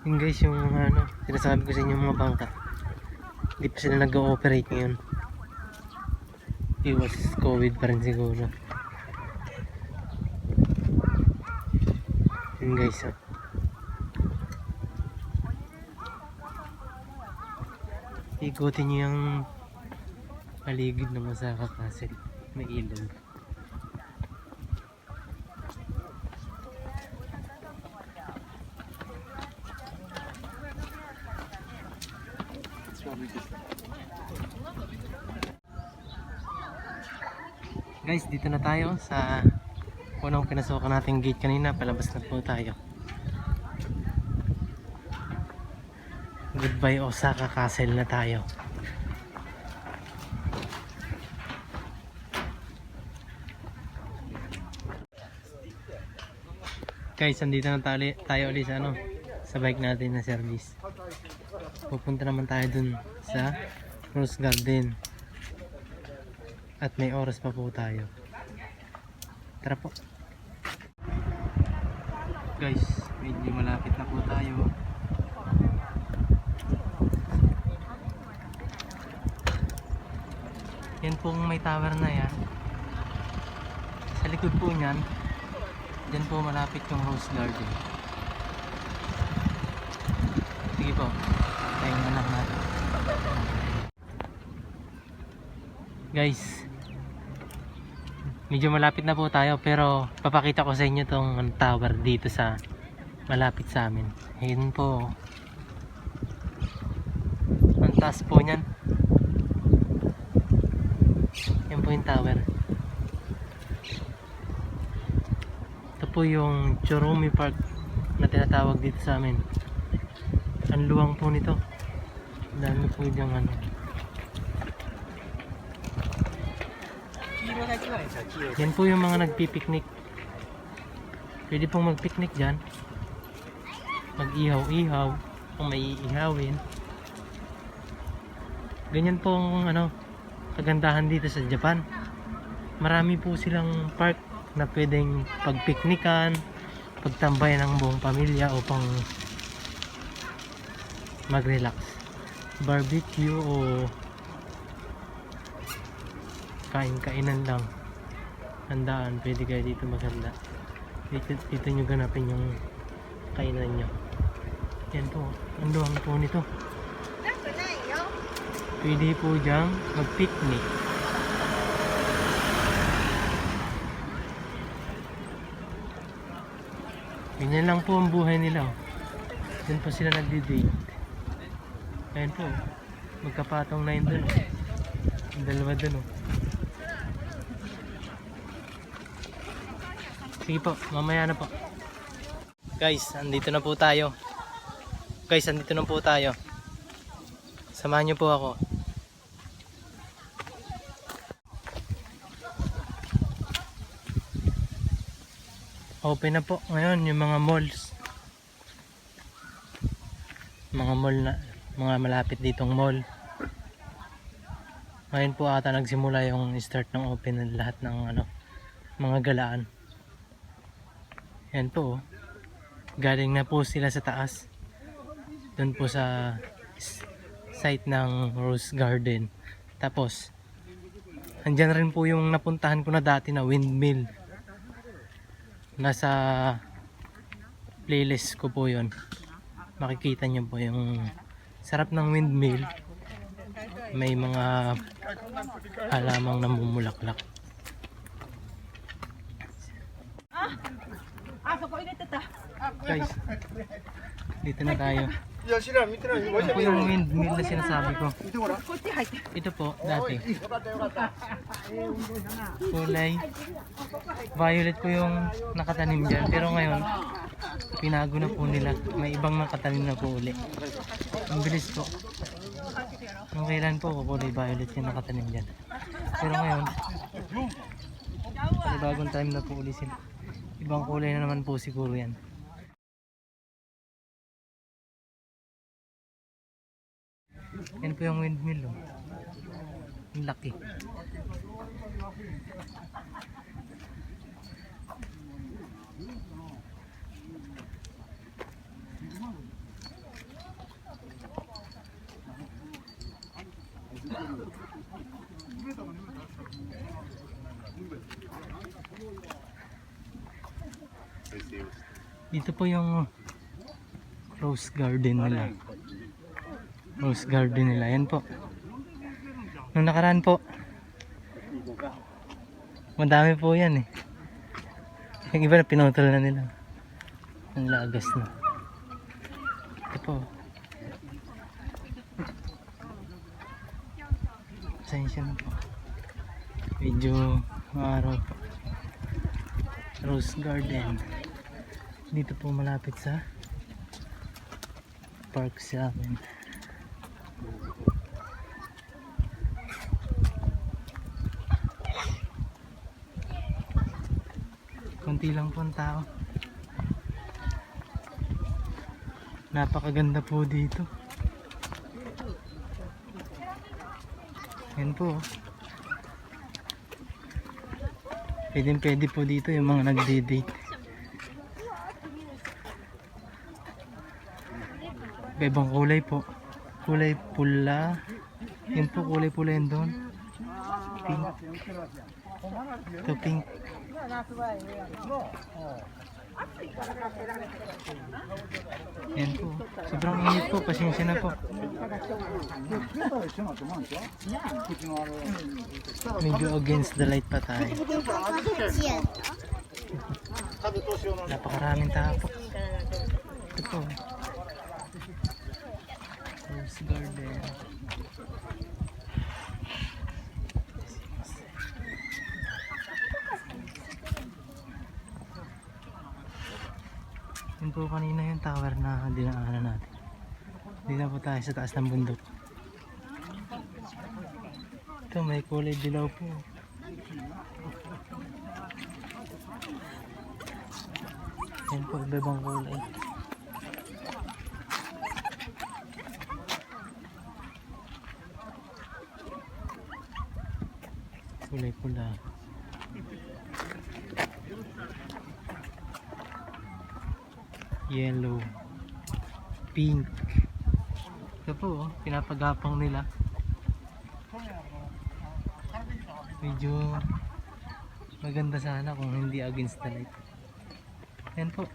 Yun guys, yung ano, sinasabi ko sa inyo mga bangka. Hindi pa sila nag-ooperate ngayon. Iwas COVID pa rin siguro. Yun guys, oh. Ikutin nyo yung paligid ng Osaka Castle. May ilog. Guys, dito na tayo sa unang pinasukan nating gate kanina. Palabas na po tayo. Goodbye Osaka Castle na tayo. Guys, andito na tayo ulit sa ano, sa bike natin na service. Pupunta naman tayo dun sa Rose Garden. At may oras pa po tayo. Tara po. Guys, medyo malapit na po tayo. Yan pong may tower na yan. Sa likod po niyan, dyan po malapit yung Rose Garden. Sige po, tayo na lang natin. Guys, medyo malapit na po tayo, pero papakita ko sa inyo tong tower dito sa malapit sa amin. Ayun po. Ang taas po niyan. Yan po yung tower. Ito po yung Chorumi Park na tinatawag dito sa amin. Ang luwang po nito. Dami po diyang ano. Yan po yung mga nagpipiknik. Pwede pong magpiknik dyan. Mag-ihaw-ihaw kung may iihawin. Ganyan pong ano, kagandahan dito sa Japan. Marami po silang park na pwedeng pagpiknikan, pagtambayan ng buong pamilya upang mag-relax, barbecue o kain-kainan lang, handaan. Pwede kayo dito maghanda. Dito nyo ganapin yung kainan nyo. Yan po, ang luwang po nito. Pwede po dyang mag-picnic. Ganyan lang po ang buhay nila. Diyan po sila nagdi-date. Ayan po, magkapatong na yun dun. Ang dalawa dun, oh. Sige po, mamaya na po. Guys, andito na po tayo. Samahan niyo po ako. Open na po ngayon yung mga malls. Mga mall na, mga malapit ditong mall. Ngayon po ata nagsimula yung start ng open ng lahat ng ano, mga galaan. Yan po, oh. Galing na po sila sa taas. Doon po sa site ng Rose Garden. Tapos andyan rin po yung napuntahan ko na dati na windmill. Nasa playlist ko po yon. Makikita nyo po yung sarap ng windmill. May mga halamang namumulaklak. Guys, dito na tayo. Ito po yung windmill na sinasabi ko. Ito po, dati kulay violet po yung nakatanim dyan. Pero ngayon, pinago na po nila. May ibang nakatanim na po uli. Ang bilis po. Nung kailan po, kulay violet yung nakatanim dyan. Pero ngayon, may bagong time na po uli sila. Ibang kulay na naman po siguro yan. Yan po yung windmill, oh. Ang laki. Dito po yung rose garden nila. Rose garden nila. Yan po. Nung nakaraan po, madami po yan eh. Yung iba na pinutol na nila. Ang lagas na. Ito po. Pasensya na po. Medyo maaraw po. Rose garden. Dito po malapit sa park sa amin. Konti lang po ang tao. Napakaganda po dito. Yan po. Pwede po dito yung mga nagde-date. Ibang kulay po. Kulay pula. Yan po, kulay pula yun doon. Pink. Ito pink. Yan po. Sobrang init po. Pasensya na po. Medyo against the light pa tayo. Napakaraming tao po. Ito po. Rose garden. Yun po kanina yung tower na dinaanan natin. Dito po tayo sa taas ng bundok. Ito may kulay dilaw po. Yan po iba-ibang kulay. Kulay pula. Yellow. Pink. Ito po, oh, pinapagapang nila. Medyo maganda sana kung hindi against the light. Yan po.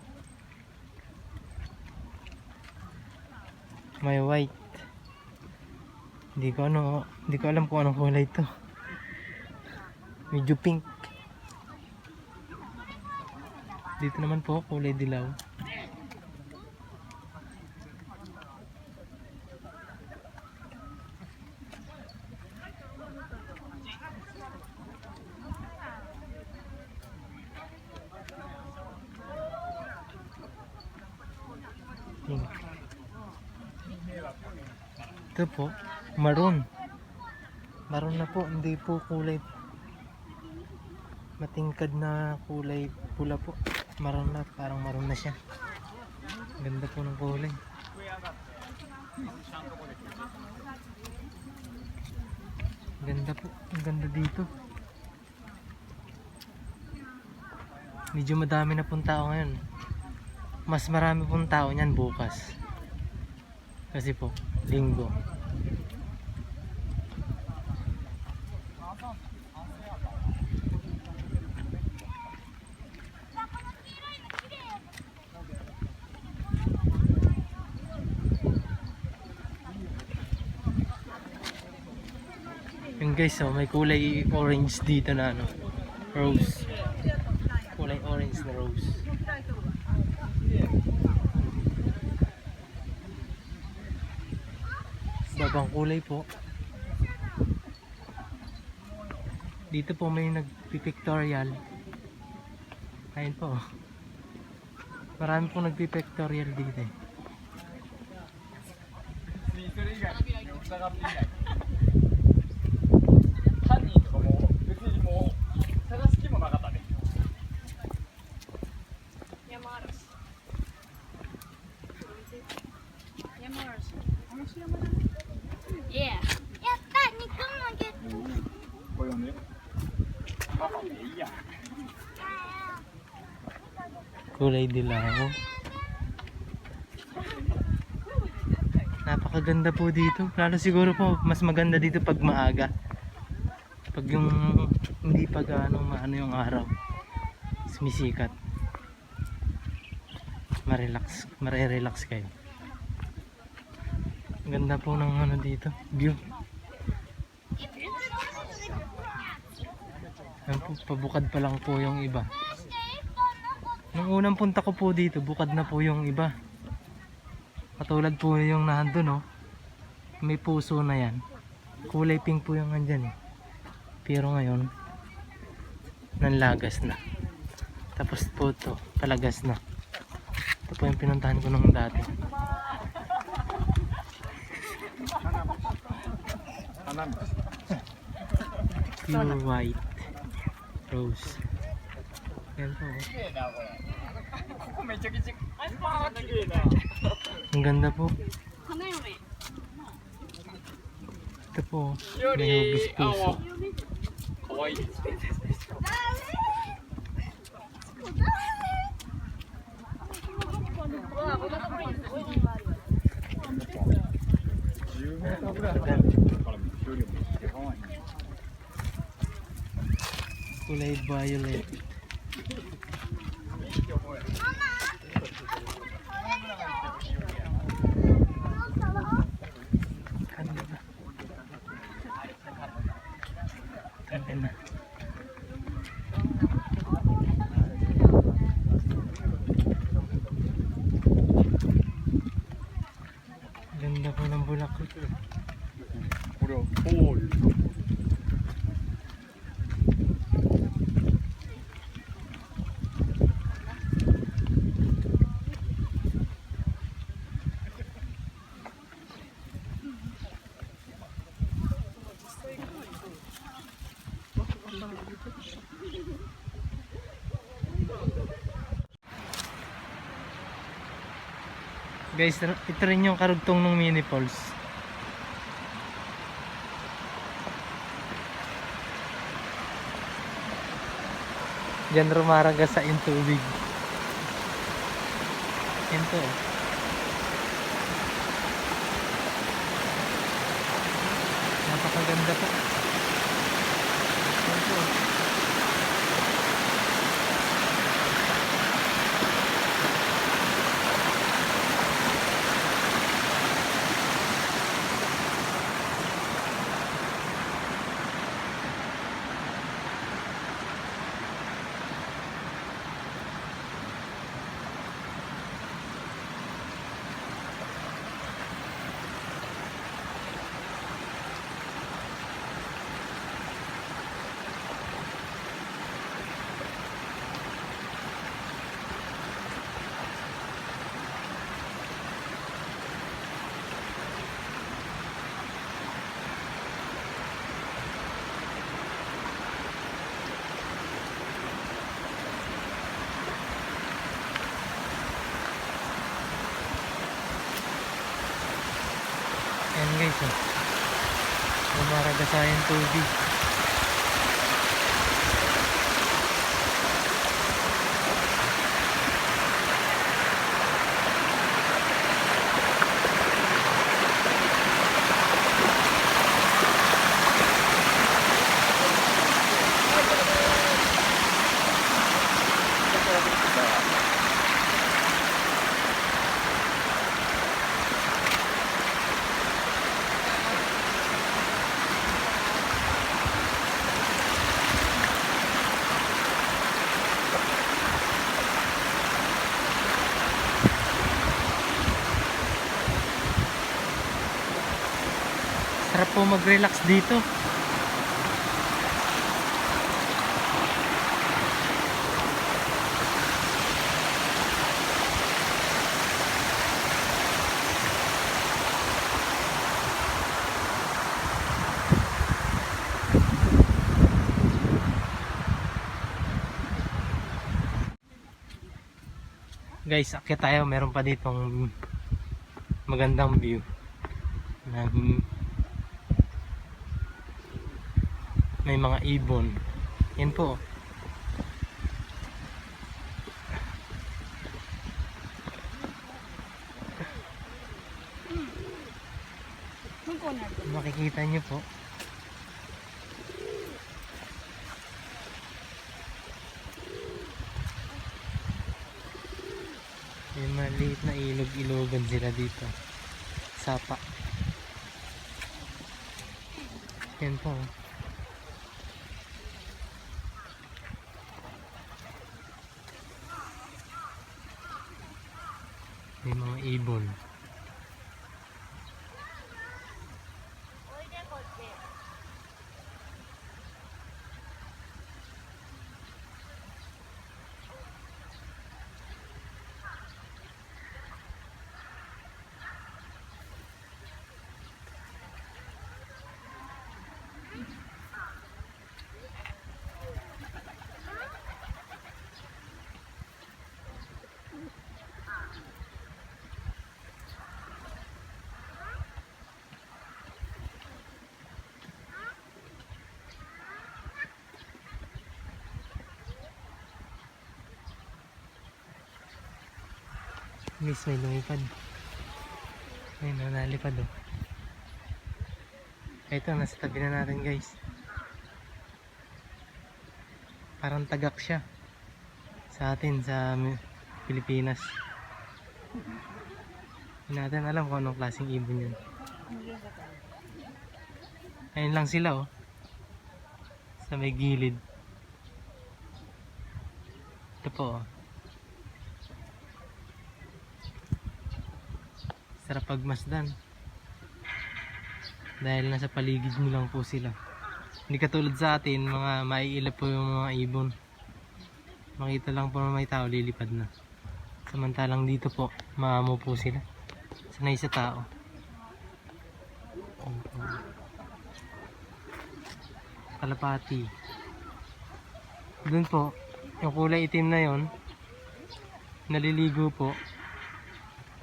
May white. Hindi ko alam kung anong kulay ito. Medyo pink. Dito naman po kulay dilaw. Pink. Ito po, maroon. Maroon na po, hindi po kulay matingkad na kulay pula po. Maroon na, parang maroon na siya. Ganda po ng kulay. Ganda po, ang ganda dito. Medyo madami na pong tao ngayon. Mas marami pong tao niyan bukas. Kasi po, linggo. Yung guys, oh, may kulay orange dito na ano, rose. Kulay orange na rose. Babang kulay po. Dito po may nagpipictorial. Ayun po. Marami po nagpipictorial dito eh. Yeah. やった、肉もゲット。これをね。パパでいいや。 Kulay dilaw. Napakaganda po dito. Lalo siguro po mas maganda dito pag maaga. Pag yung hindi pa gaano maano yung araw. Sumisikat. Marerelax kayo. Ang ganda po ng ano dito, view. Ayan po, pabukad pa lang po yung iba. Nung unang punta ko po dito, bukad na po yung iba. Katulad po yung nandun, no? May puso na yan. Kulay pink po yung andyan, eh. Pero ngayon, nanlagas na. Tapos po to, palagas na. Ito po yung pinuntahan ko nung dati. Pure white rose. Yan po. Ang ganda po. 花嫁。 Ito po, may hugis puso. かわいい。10メートルぐらい離れてるから距離もでかい。 Kulay violet. Ganda. Ganda. Ganda po ng bulaklak. これはこういう。 Guys, ito rin yung karugtong ng mini falls. Diyan rumaraga sa tubig. Yan to. Napakaganda po. Yan po. Ayan guys, oh. Lumaraga sa yung tubig. Sarap po mag-relax dito. Guys, akyat tayo. Meron pa ditong magandang view ng may mga ibon. Yan po. Makikita nyo po. May maliit na ilog-ilogan sila dito. Sapa. Yan po. May mga ibon. Guys, may lumipad. May nanalipad oh. Ito, nasa tabi na natin guys. Parang tagak siya sa atin sa Pilipinas. Hindi natin alam kung anong klaseng ibon yun. Ayun lang sila oh. Sa may gilid. Ito po oh. Sarap pagmasdan dahil nasa paligid nyo lang po sila. Hindi katulad sa atin, mga maiilap po yung mga ibon. Makita lang po na may tao, lilipad na. Samantalang dito po, maamo po sila. Sanay sa tao. Kalapati. Doon po, yung kulay itim na yon, naliligo po.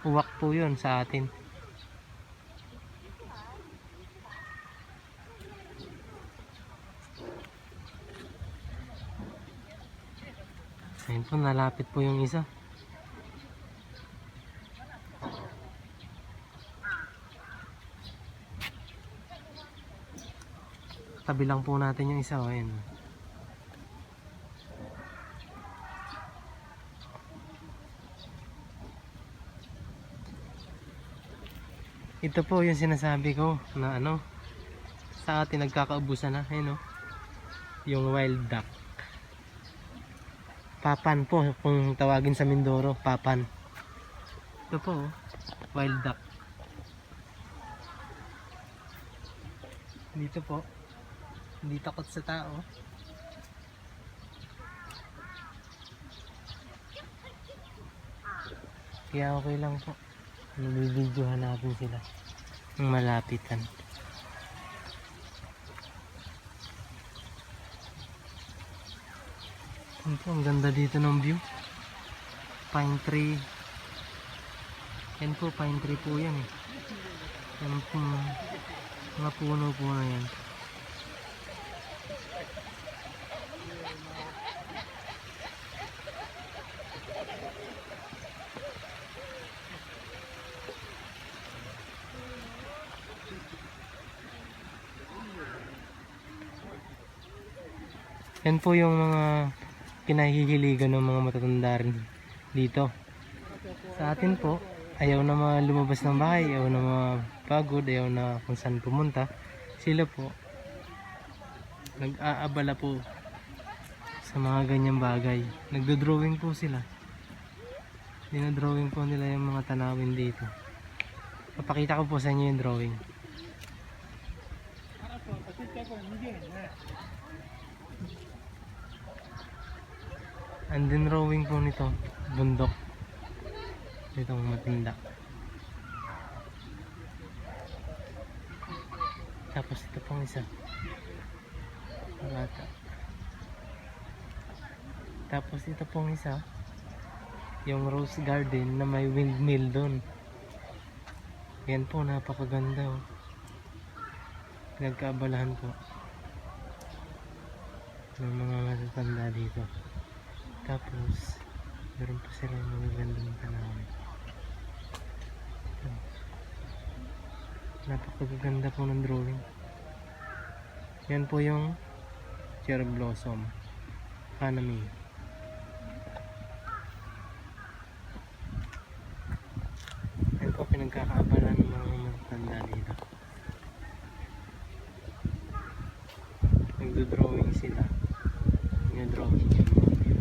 Uwak po yun sa atin. Ayun po, nalapit po yung isa. Tabi lang po natin yung isa. Ayun. Ito po yung sinasabi ko na ano, sa atin nagkakaubusan na, ayun oh, yung wild duck. Papan po kung tawagin sa Mindoro, papan. Ito po oh, wild duck. Dito po, hindi takot sa tao. Kaya okay lang po. Nilibidyohan natin sila ng malapitan. Ang ganda dito ng view. Pine tree. Yan po, pine tree po yan eh. Yan po, mga puno po na yan. Yan po yung mga pinahihiligan ng mga matatanda rin dito. Sa atin po, ayaw na lumabas ng bahay, ayaw na mapagod, ayaw na kung saan pumunta. Sila po, nag-aabala po sa mga ganyang bagay. Nagdo-drawing po sila. Dinodrawing po nila yung mga tanawin dito. Papakita ko po sa inyo yung drawing. And then drawing po nito, bundok. Itong matinda. Tapos ito pong isa. Bata. Tapos ito pong isa, yung rose garden na may windmill doon. Yan po, napakaganda oh. Nagkaabalahan po. ng mga matatanda dito. Tapos meron pa silang magagandang tanawin. Napakaganda po ng drawing. Yan po yung cherry blossom hanami. Yan po pinagkakaabalan ng mga matatanda dito. Nagdo-drawing sila. Nagdo-drawing yung mga view.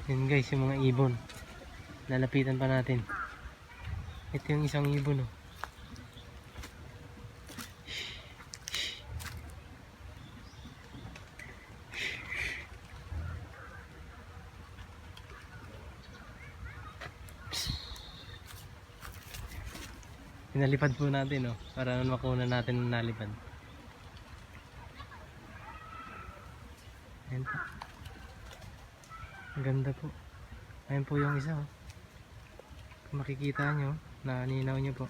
Yan guys, yung mga ibon. Lalapitan pa natin. Ito yung isang ibon, oh. Pinalipad po natin, oh, para makuna natin ng nalipad. Ayan po. Ang ganda po. Ayan po yung isa, oh. Kung makikita nyo, naninaw nyo po.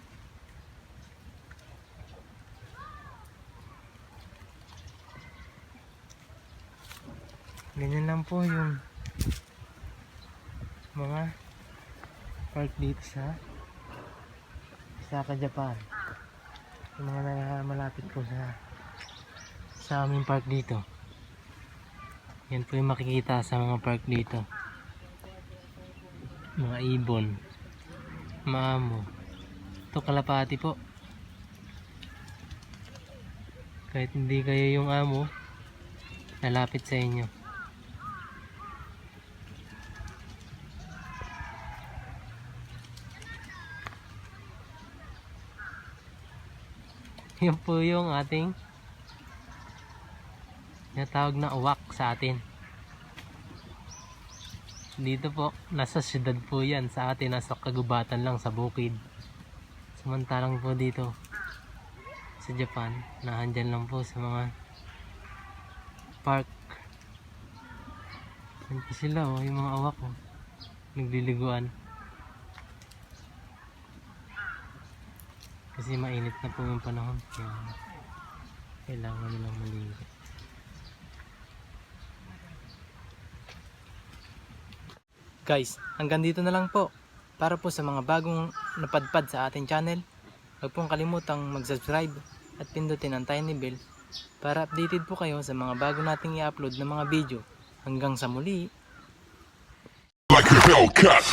Ganyan lang po yung mga park dito sa Osaka, Japan. Yung mga malapit po sa aming park dito. Yan po yung makikita sa mga park dito. Mga ibon, maamo. Ito kalapati po. Kahit hindi kayo yung amo, lalapit sa inyo. Yan po yung ating tinatawag na uwak sa atin. Dito po, nasa syudad po yan. Sa atin, nasa kagubatan lang sa bukid. Samantalang po dito sa Japan, nahandyan lang po sa mga park. Yan po sila, oh, yung mga uwak, oh, nagliliguan. Kasi mainit na po yung panahon, kaya kailangan nilang maligo. Guys, hanggang dito na lang po. Para po sa mga bagong napadpad sa ating channel, huwag pong kalimutang mag-subscribe at pindutin ang tiny bell para updated po kayo sa mga bago nating i-upload na mga video. Hanggang sa muli! Like a Hellcat.